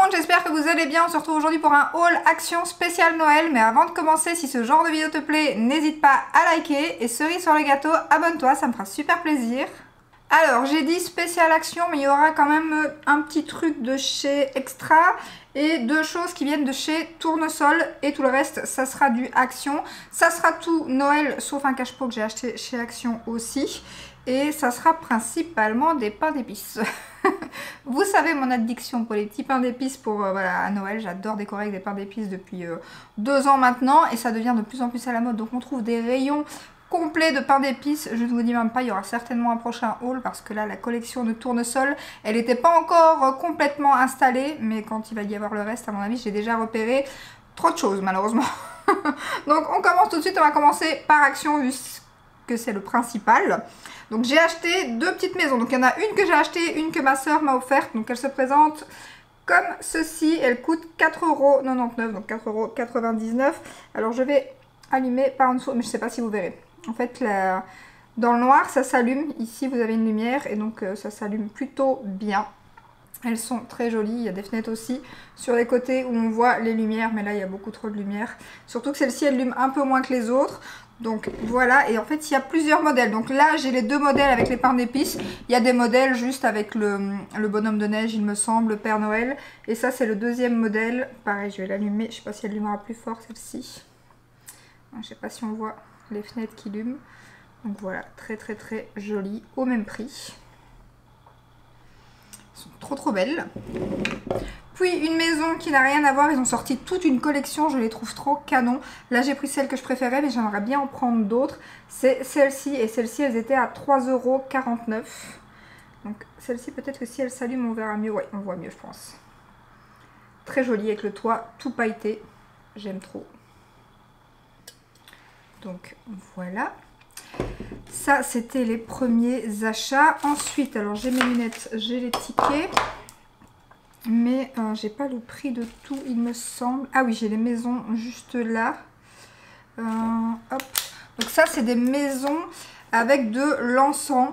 monde, j'espère que vous allez bien. On se retrouve aujourd'hui pour un haul action spécial Noël. Mais avant de commencer, si ce genre de vidéo te plaît, n'hésite pas à liker. Et cerise sur le gâteau, abonne-toi, ça me fera super plaisir. Alors, j'ai dit spécial action, mais il y aura quand même un petit truc de chez Extra et deux choses qui viennent de chez Tournesol. Et tout le reste, ça sera du Action. Ça sera tout Noël, sauf un cache-pot que j'ai acheté chez Action aussi. Et ça sera principalement des pains d'épices. Vous savez mon addiction pour les petits pains d'épices pour voilà, à Noël. J'adore décorer avec des pains d'épices depuis 2 ans maintenant. Et ça devient de plus en plus à la mode. Donc on trouve des rayons complets de pains d'épices. Je ne vous dis même pas, il y aura certainement un prochain haul. Parce que là, la collection de Tournesol, elle n'était pas encore complètement installée. Mais quand il va y avoir le reste, à mon avis, j'ai déjà repéré trop de choses malheureusement. Donc on commence tout de suite. On va commencer par Action vu que c'est le principal. Donc j'ai acheté deux petites maisons. Donc il y en a une que j'ai achetée, une que ma soeur m'a offerte. Donc elle se présente comme ceci. Elle coûte 4,99 €, donc 4,99 €. Alors je vais allumer par en dessous, mais je ne sais pas si vous verrez. En fait, dans le noir, ça s'allume. Ici, vous avez une lumière et donc ça s'allume plutôt bien. Elles sont très jolies. Il y a des fenêtres aussi sur les côtés où on voit les lumières. Mais là, il y a beaucoup trop de lumière. Surtout que celle-ci, elle allume un peu moins que les autres. Donc voilà, et en fait il y a plusieurs modèles. Donc là j'ai les deux modèles avec les pains d'épices. Il y a des modèles juste avec le bonhomme de neige il me semble, le Père Noël. Et ça c'est le deuxième modèle. Pareil, je vais l'allumer, je sais pas si elle allumera plus fort celle-ci. Je sais pas si on voit les fenêtres qui allument. Donc voilà, très très très joli, au même prix. Elles sont trop trop belles. Puis une maison qui n'a rien à voir, ils ont sorti toute une collection, je les trouve trop canon. Là j'ai pris celle que je préférais mais j'aimerais bien en prendre d'autres. C'est celle-ci et celle-ci elles étaient à 3,49 €. Donc celle-ci peut-être que si elle s'allume on verra mieux, ouais on voit mieux je pense. Très jolie avec le toit tout pailleté, j'aime trop. Donc voilà. Ça c'était les premiers achats. Ensuite alors j'ai mes lunettes, j'ai les tickets. Mais j'ai pas le prix de tout il me semble. Ah oui j'ai les maisons juste là. Hop. Donc ça c'est des maisons avec de l'encens.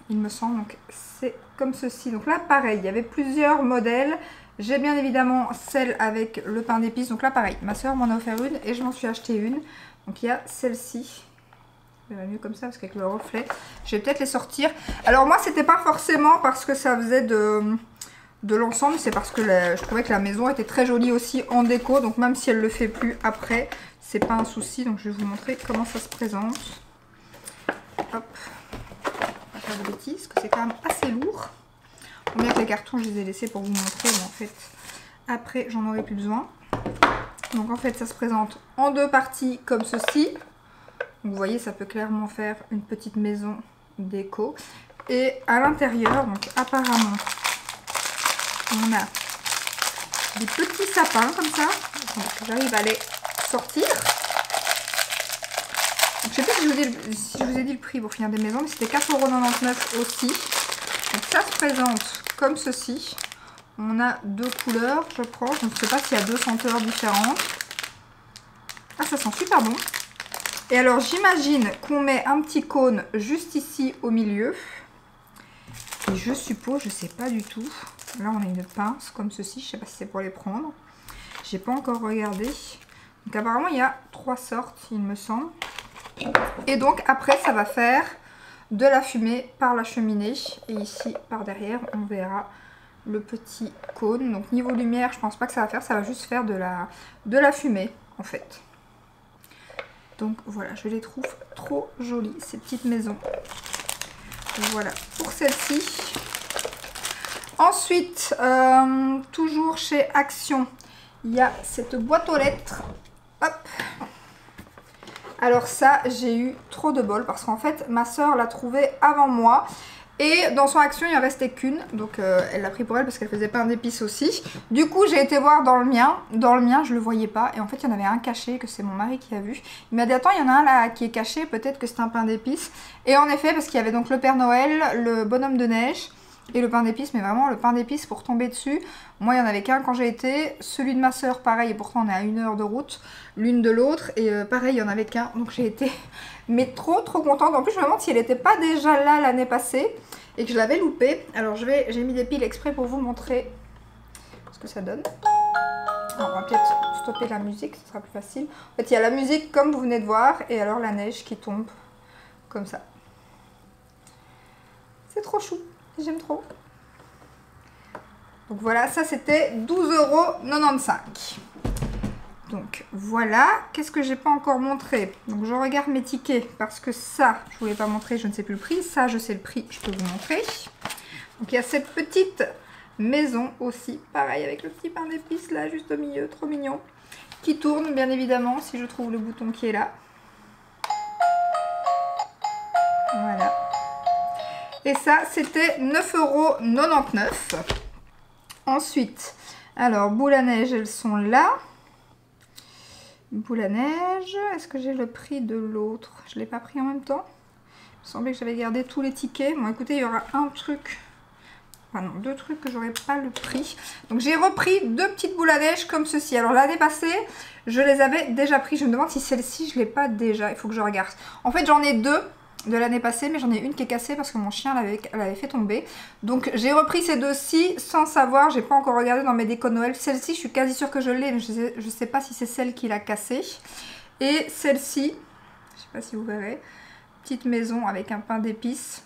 Il me semble. Donc c'est comme ceci. Donc là pareil il y avait plusieurs modèles. J'ai bien évidemment celle avec le pain d'épices. Donc là pareil ma soeur m'en a offert une et je m'en suis acheté une. Donc il y a celle-ci. Ça va mieux comme ça parce qu'avec le reflet. Je vais peut-être les sortir. Alors moi c'était pas forcément parce que ça faisait de l'ensemble, c'est parce que je trouvais que la maison était très jolie aussi en déco, donc même si elle le fait plus après, c'est pas un souci. Donc je vais vous montrer comment ça se présente. Hop, on va faire de bêtises, que c'est quand même assez lourd. Bon, bien que les cartons je les ai laissés pour vous montrer, mais en fait après j'en aurai plus besoin. Donc en fait ça se présente en deux parties comme ceci. Donc, vous voyez ça peut clairement faire une petite maison déco. Et à l'intérieur, donc apparemment on a des petits sapins comme ça. J'arrive à les sortir. Donc, je sais pas si je vous ai dit le prix pour finir des maisons, mais c'était 4,99 € aussi. Donc ça se présente comme ceci. On a deux couleurs, je crois. Je ne sais pas s'il y a deux senteurs différentes. Ah, ça sent super bon. Et alors j'imagine qu'on met un petit cône juste ici au milieu. Et je suppose, je sais pas du tout. Là on a une pince comme ceci, je sais pas si c'est pour les prendre. J'ai pas encore regardé. Donc apparemment il y a 3 sortes il me semble. Et donc après ça va faire de la fumée par la cheminée. Et ici par derrière on verra le petit cône. Donc niveau lumière je pense pas que ça va faire, ça va juste faire de la fumée en fait. Donc voilà, je les trouve trop jolies ces petites maisons. Voilà pour celle-ci. Ensuite, toujours chez Action, il y a cette boîte aux lettres. Hop. Alors ça, j'ai eu trop de bol parce qu'en fait, ma soeur l'a trouvé avant moi. Et dans son Action, il en restait qu'une. Donc elle l'a pris pour elle parce qu'elle faisait pain d'épices aussi. Du coup, j'ai été voir dans le mien. Dans le mien, je le voyais pas. Et en fait, il y en avait un caché que c'est mon mari qui a vu. Il m'a dit, attends, il y en a un là qui est caché. Peut-être que c'est un pain d'épices. Et en effet, parce qu'il y avait donc le Père Noël, le bonhomme de neige et le pain d'épices. Mais vraiment, le pain d'épices pour tomber dessus. Moi, il n'y en avait qu'un quand j'ai été. Celui de ma soeur, pareil. Et pourtant, on est à 1 heure de route l'une de l'autre. Et pareil, il n'y en avait qu'un. Donc j'ai été mais trop contente. En plus, je me demande si elle n'était pas déjà là l'année passée et que je l'avais loupée. Alors j'ai mis des piles exprès pour vous montrer que ça donne. Alors, on va peut-être stopper la musique, ce sera plus facile. En fait, il y a la musique comme vous venez de voir et alors la neige qui tombe comme ça. C'est trop chou, j'aime trop. Donc voilà, ça c'était 12,95 €. Donc voilà, qu'est-ce que j'ai pas encore montré? Donc je regarde mes tickets parce que ça, je voulais pas montrer, je ne sais plus le prix. Ça, je sais le prix, je peux vous montrer. Donc il y a cette petite maison aussi, pareil avec le petit pain d'épices là, juste au milieu, trop mignon. Qui tourne bien évidemment, si je trouve le bouton qui est là. Voilà. Et ça, c'était 9,99 €. Ensuite, alors boules à neige, elles sont là. Boule à neige, est-ce que j'ai le prix de l'autre? Je ne l'ai pas pris en même temps. Il me semblait que j'avais gardé tous les tickets. Bon écoutez, il y aura un truc, enfin non, deux trucs que j'aurais pas le prix. Donc j'ai repris deux petites boules à neige comme ceci. Alors l'année passée, je les avais déjà pris. Je me demande si celle-ci, je ne l'ai pas déjà. Il faut que je regarde. En fait, j'en ai deux de l'année passée, mais j'en ai une qui est cassée parce que mon chien l'avait fait tomber. Donc j'ai repris ces deux-ci sans savoir, j'ai pas encore regardé dans mes décos Noël. Celle-ci, je suis quasi sûre que je l'ai, mais je sais pas si c'est celle qui l'a cassée. Et celle-ci, je sais pas si vous verrez, petite maison avec un pain d'épices.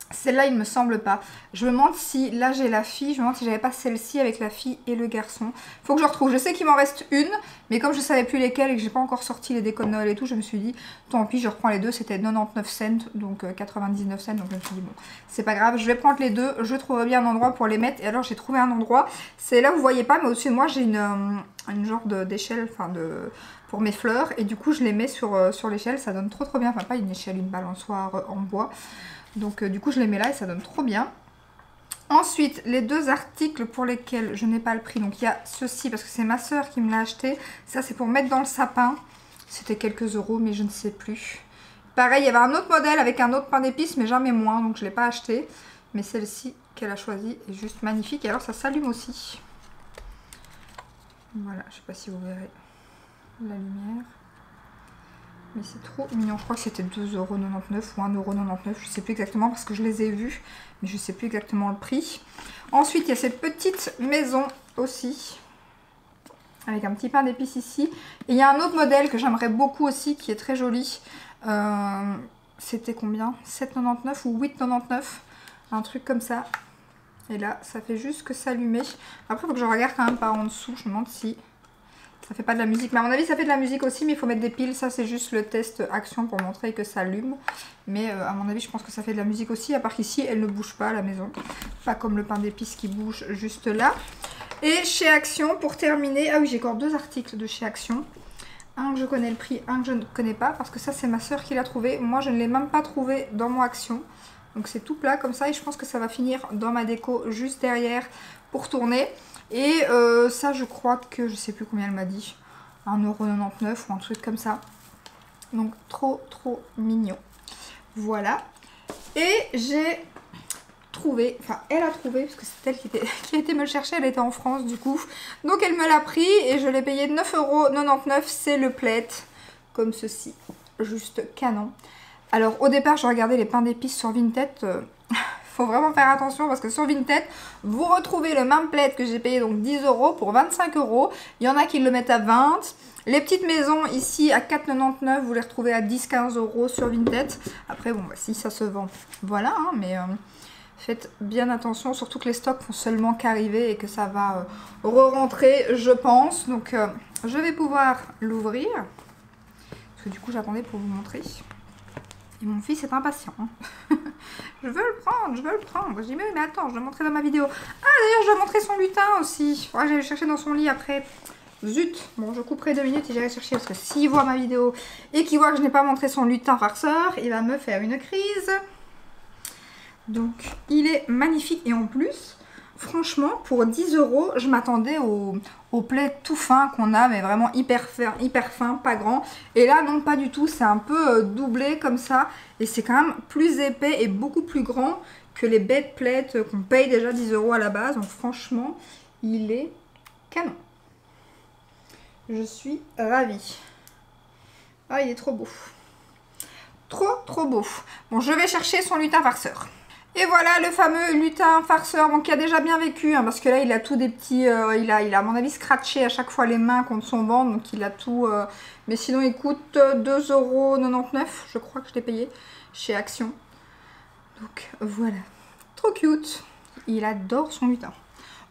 Celle-là, il me semble pas. Je me demande si, là j'ai la fille, je me demande si j'avais pas celle-ci avec la fille et le garçon. Faut que je retrouve. Je sais qu'il m'en reste une, mais comme je savais plus lesquelles et que j'ai pas encore sorti les décos de Noël et tout, je me suis dit, tant pis, je reprends les deux. C'était 99 cents, donc 99 cents. Donc je me suis dit, bon, c'est pas grave, je vais prendre les deux. Je trouverai bien un endroit pour les mettre. Et alors j'ai trouvé un endroit, c'est là, vous voyez pas, mais au-dessus de moi, j'ai une genre d'échelle, enfin pour mes fleurs. Et du coup, je les mets sur l'échelle. Ça donne trop bien. Enfin, pas une échelle, une balançoire en bois. Donc du coup je les mets là et ça donne trop bien. Ensuite les deux articles pour lesquels je n'ai pas le prix. Donc il y a ceci parce que c'est ma soeur qui me l'a acheté. Ça c'est pour mettre dans le sapin. C'était quelques euros mais je ne sais plus. Pareil il y avait un autre modèle avec un autre pain d'épices mais jamais moins. Donc je ne l'ai pas acheté. Mais celle-ci qu'elle a choisie est juste magnifique. Et alors ça s'allume aussi. Voilà, je ne sais pas si vous verrez la lumière. Mais c'est trop mignon, je crois que c'était 2,99 € ou 1,99 €, je sais plus exactement parce que je les ai vus, mais je sais plus exactement le prix. Ensuite, il y a cette petite maison aussi, avec un petit pain d'épices ici. Et il y a un autre modèle que j'aimerais beaucoup aussi, qui est très joli. C'était combien? 7,99 € ou 8,99 €, un truc comme ça. Et là, ça fait juste que s'allumer. Après, il faut que je regarde quand même par en dessous, je me demande si... Ça fait pas de la musique, mais à mon avis ça fait de la musique aussi, mais il faut mettre des piles. Ça c'est juste le test action pour montrer que ça allume. Mais à mon avis je pense que ça fait de la musique aussi, à part qu'ici elle ne bouge pas la maison. Pas comme le pain d'épices qui bouge juste là. Et chez Action pour terminer, ah oui j'ai encore deux articles de chez Action. Un que je connais le prix, un que je ne connais pas, parce que ça c'est ma soeur qui l'a trouvé. Moi je ne l'ai même pas trouvé dans mon Action. Donc c'est tout plat comme ça et je pense que ça va finir dans ma déco juste derrière pour tourner. Et ça je crois que je sais plus combien elle m'a dit, 1,99 € ou un truc comme ça. Donc trop mignon. Voilà. Et j'ai trouvé, enfin elle a trouvé, parce que c'est elle qui a été me le chercher, elle était en France du coup. Donc elle me l'a pris et je l'ai payé 9,99 €, c'est le plaid, comme ceci, juste canon. Alors au départ je regardais les pains d'épices sur Vinted, faut vraiment faire attention parce que sur Vinted, vous retrouvez le même plaid que j'ai payé donc 10 € pour 25 €. Il y en a qui le mettent à 20. Les petites maisons ici à 4,99 €, vous les retrouvez à 10-15 € sur Vinted. Après bon, bah, si ça se vend, voilà, hein, mais faites bien attention, surtout que les stocks font seulement qu'arriver et que ça va re-rentrer, je pense. Donc je vais pouvoir l'ouvrir. Parce que du coup j'attendais pour vous montrer. Et mon fils est impatient. Hein. Je veux le prendre, je veux le prendre. Je dis mais attends, je dois montrer dans ma vidéo. Ah d'ailleurs je dois montrer son lutin aussi. Ouais, j'allais chercher dans son lit après. Zut. Bon je couperai 2 minutes et j'irai chercher parce que s'il voit ma vidéo et qu'il voit que je n'ai pas montré son lutin farceur, il va me faire une crise. Donc il est magnifique et en plus, franchement pour 10 €, je m'attendais au plaid tout fin qu'on a, mais vraiment hyper fin, pas grand. Et là non pas du tout, c'est un peu doublé comme ça et c'est quand même plus épais et beaucoup plus grand que les bêtes plaids qu'on paye déjà 10 € à la base. Donc franchement il est canon. Je suis ravie. Ah il est trop beau. Trop beau. Bon je vais chercher son lutin farceur. Et voilà le fameux lutin farceur, bon, qui a déjà bien vécu, hein, parce que là il a tout des petits, il a à mon avis scratché à chaque fois les mains contre son ventre, donc il a tout, mais sinon il coûte 2,99 €, je crois que je l'ai payé chez Action. Donc voilà, trop cute, il adore son lutin.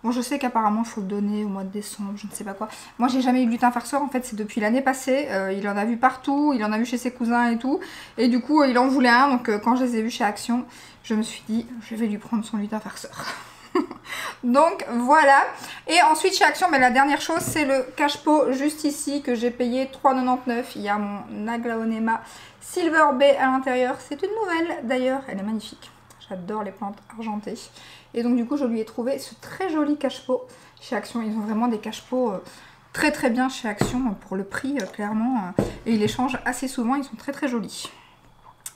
Bon, je sais qu'apparemment il faut le donner au mois de décembre, je ne sais pas quoi. Moi j'ai jamais eu de lutin farceur, en fait c'est depuis l'année passée, il en a vu partout, il en a vu chez ses cousins et tout. Et du coup il en voulait un, donc quand je les ai vus chez Action, je me suis dit je vais lui prendre son lutin farceur. Donc voilà. Et ensuite chez Action, mais la dernière chose c'est le cache-pot juste ici que j'ai payé 3,99 €. Il y a mon aglaonema Silver Bay à l'intérieur, c'est une nouvelle d'ailleurs, elle est magnifique. J'adore les plantes argentées. Et donc du coup je lui ai trouvé ce très joli cache-pot chez Action. Ils ont vraiment des cache-pots très très bien chez Action pour le prix clairement. Et ils les changent assez souvent, ils sont très très jolis.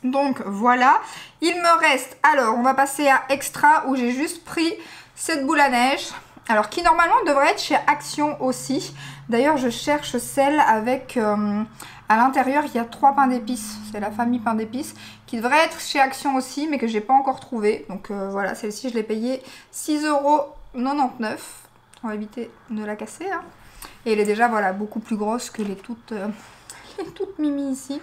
Donc voilà, il me reste, alors on va passer à Extra où j'ai juste pris cette boule à neige. Alors qui normalement devrait être chez Action aussi. D'ailleurs je cherche celle avec... à l'intérieur, il y a 3 pains d'épices. C'est la famille pain d'épices qui devrait être chez Action aussi, mais que j'ai pas encore trouvé. Donc voilà, celle-ci, je l'ai payée 6,99 €. On va éviter de la casser. Hein. Et elle est déjà voilà, beaucoup plus grosse que les toutes mimi ici.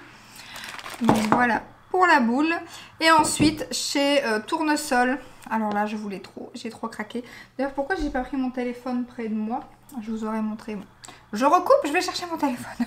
Donc voilà pour la boule. Et ensuite, chez Tournesol. Alors là, je voulais trop. J'ai trop craqué. D'ailleurs, pourquoi j'ai pas pris mon téléphone près de moi? Je vous aurais montré. Bon. Je recoupe, je vais chercher mon téléphone.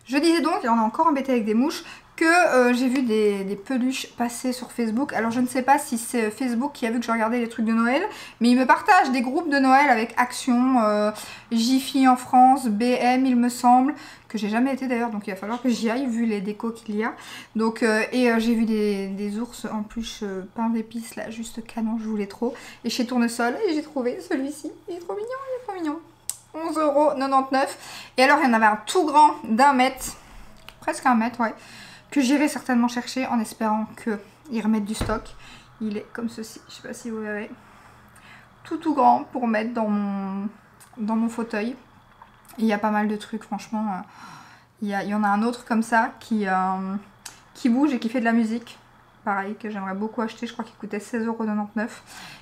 Je disais donc, et on est encore embêté avec des mouches, que j'ai vu des peluches passer sur Facebook. Alors je ne sais pas si c'est Facebook qui a vu que je regardais les trucs de Noël, mais ils me partagent des groupes de Noël avec Action, Jiffy en France, BM il me semble, que j'ai jamais été d'ailleurs, donc il va falloir que j'y aille vu les décos qu'il y a. Donc j'ai vu des ours en plus pain d'épices là, juste canon, je voulais trop. Et chez Tournesol, et j'ai trouvé celui-ci, il est trop mignon, il est trop mignon. 11,99 €. Et alors il y en avait un tout grand d'1 mètre, presque 1 mètre, ouais, que j'irai certainement chercher en espérant qu'ils remettent du stock. Il est comme ceci, je sais pas si vous verrez, tout grand pour mettre dans mon fauteuil. Et il y a pas mal de trucs, franchement. Il y en a un autre comme ça qui bouge et qui fait de la musique. Pareil, que j'aimerais beaucoup acheter, je crois qu'il coûtait 16,99 €.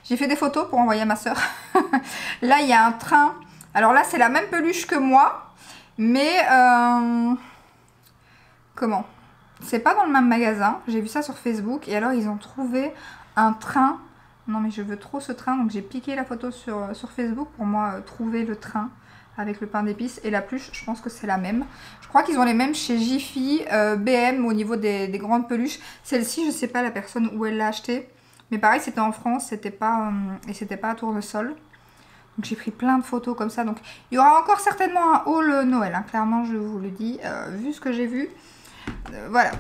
J'ai fait des photos pour envoyer à ma soeur. Là il y a un train. Alors là, c'est la même peluche que moi, mais comment? C'est pas dans le même magasin. J'ai vu ça sur Facebook et alors ils ont trouvé un train. Non mais je veux trop ce train, donc j'ai piqué la photo sur Facebook pour moi trouver le train avec le pain d'épices et la peluche. Je pense que c'est la même. Je crois qu'ils ont les mêmes chez Jiffy, BM au niveau des grandes peluches. Celle-ci, je sais pas la personne où elle l'a acheté, mais pareil, c'était en France, c'était pas et c'était pas à Tournesol. Donc j'ai pris plein de photos comme ça. Donc il y aura encore certainement un haul Noël, hein, clairement je vous le dis, vu ce que j'ai vu. Voilà.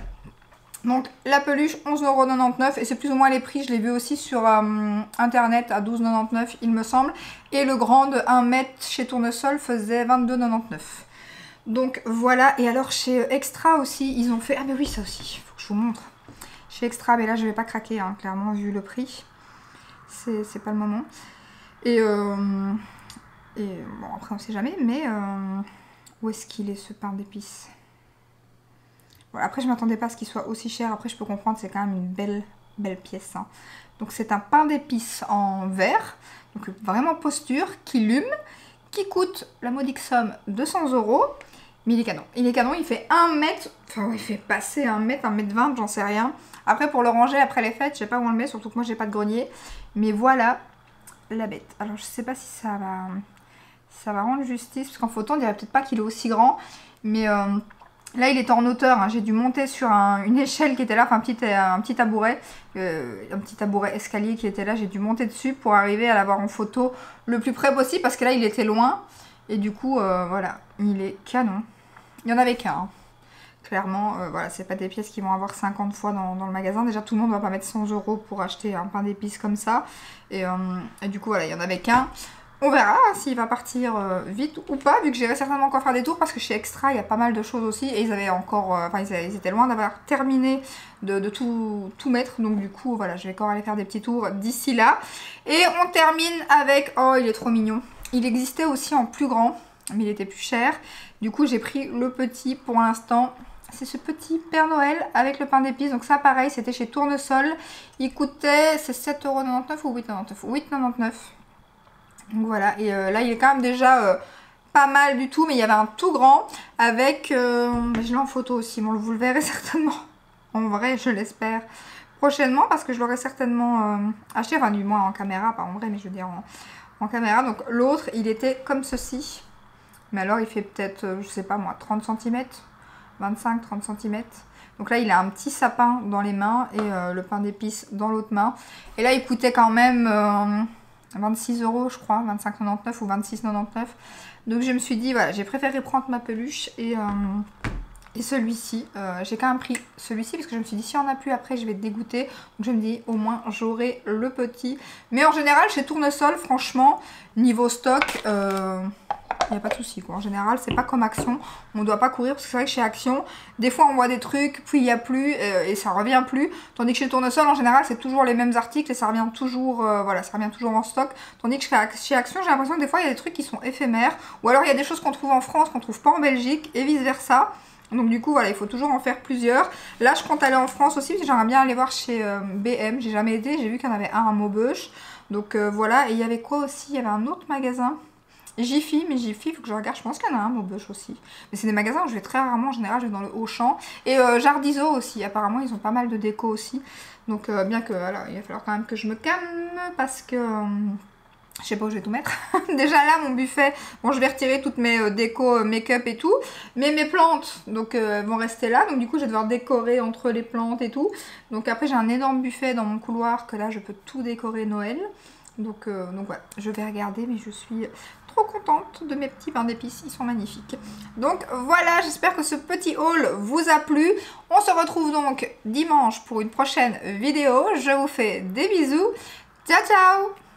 Donc la peluche 11,99 € et c'est plus ou moins les prix. Je l'ai vu aussi sur internet à 12,99 € il me semble. Et le grand de 1 mètre chez Tournesol faisait 22,99 €. Donc voilà. Et alors chez Extra aussi, ils ont fait... Ah mais oui, ça aussi, il faut que je vous montre. Chez Extra, mais là je vais pas craquer, hein, clairement vu le prix. C'est pas le moment. Et bon, après on sait jamais, mais où est-ce qu'il est ce pain d'épices? Voilà, après je m'attendais pas à ce qu'il soit aussi cher, après je peux comprendre, c'est quand même une belle pièce. Hein. Donc c'est un pain d'épices en verre, donc vraiment posture, qui lume, qui coûte la modique somme 200 €, mais il est canon. Il est canon, il fait 1 mètre, enfin il fait passer 1 mètre, 1 mètre 20, j'en sais rien. Après pour le ranger après les fêtes, je sais pas où on le met, surtout que moi j'ai pas de grenier, mais voilà. La bête. Alors je sais pas si ça va rendre justice, parce qu'en photo on dirait peut-être pas qu'il est aussi grand, mais là il est en hauteur, hein. J'ai dû monter sur une échelle qui était là, enfin un petit tabouret escalier qui était là, j'ai dû monter dessus pour arriver à l'avoir en photo le plus près possible, parce que là il était loin, et du coup voilà, il est canon. Il y en avait qu'un, hein. Clairement, voilà, c'est pas des pièces qui vont avoir 50 fois dans le magasin. Déjà, tout le monde ne va pas mettre 100 € pour acheter un pain d'épices comme ça. Et du coup, voilà, il y en avait qu'un. On verra s'il va partir vite ou pas, vu que j'irai certainement encore faire des tours, parce que chez Extra, il y a pas mal de choses aussi. Et ils avaient encore, enfin, ils étaient loin d'avoir terminé de tout mettre. Donc du coup, voilà, je vais encore aller faire des petits tours d'ici là. Et on termine avec, oh, il est trop mignon. Il existait aussi en plus grand, mais il était plus cher. Du coup, j'ai pris le petit pour l'instant. c'est ce petit Père Noël avec le pain d'épices. Donc ça pareil, c'était chez Tournesol. Il coûtait, c'est 7,99 € ou 8,99 €? 8,99 €. Donc voilà, et là il est quand même déjà pas mal du tout. Mais il y avait un tout grand avec, je l'ai en photo aussi, bon, vous le verrez certainement. En vrai, je l'espère prochainement parce que je l'aurais certainement acheté, enfin du moins en caméra, pas en vrai, mais je veux dire en caméra. Donc l'autre, il était comme ceci. Mais alors il fait peut-être, je sais pas moi, 30 cm, 25-30 cm. Donc là il a un petit sapin dans les mains et le pain d'épices dans l'autre main. Et là il coûtait quand même 26 € je crois, 25,99 € ou 26,99 €. Donc je me suis dit, voilà, j'ai préféré prendre ma peluche et celui-ci. J'ai quand même pris celui-ci parce que je me suis dit, si on a plus après je vais être dégoûtée. Donc je me dis, au moins j'aurai le petit. Mais en général chez Tournesol, franchement, niveau stock, il n'y a pas de souci quoi. En général, c'est pas comme Action. On ne doit pas courir parce que c'est vrai que chez Action, des fois on voit des trucs, puis il n'y a plus et ça revient plus. Tandis que chez Tournesol, en général, c'est toujours les mêmes articles et ça revient toujours, voilà, ça revient toujours en stock. Tandis que chez Action, j'ai l'impression que des fois il y a des trucs qui sont éphémères. Ou alors il y a des choses qu'on trouve en France, qu'on trouve pas en Belgique et vice versa. Donc du coup voilà, il faut toujours en faire plusieurs. Là je compte aller en France aussi parce que j'aimerais bien aller voir chez BM. J'ai jamais été, j'ai vu qu'il y en avait un à Maubeuge. Donc voilà, et il y avait quoi aussi? Il y avait un autre magasin, Jiffy, mais Jiffy, il faut que je regarde, je pense qu'il y en a un Maubeuge aussi. Mais c'est des magasins où je vais très rarement, en général je vais dans le Auchan. Et Jardizo aussi, apparemment ils ont pas mal de déco aussi. Donc bien que voilà, il va falloir quand même que je me calme parce que... je sais pas où je vais tout mettre. Déjà là, mon buffet, bon, je vais retirer toutes mes décos, make-up et tout. Mais mes plantes, donc, vont rester là. Donc du coup, je vais devoir décorer entre les plantes et tout. Donc après, j'ai un énorme buffet dans mon couloir que là, je peux tout décorer Noël. Donc voilà, je vais regarder, mais je suis trop contente de mes petits pains d'épices. Ils sont magnifiques. Donc voilà, j'espère que ce petit haul vous a plu. On se retrouve donc dimanche pour une prochaine vidéo. Je vous fais des bisous. Ciao, ciao!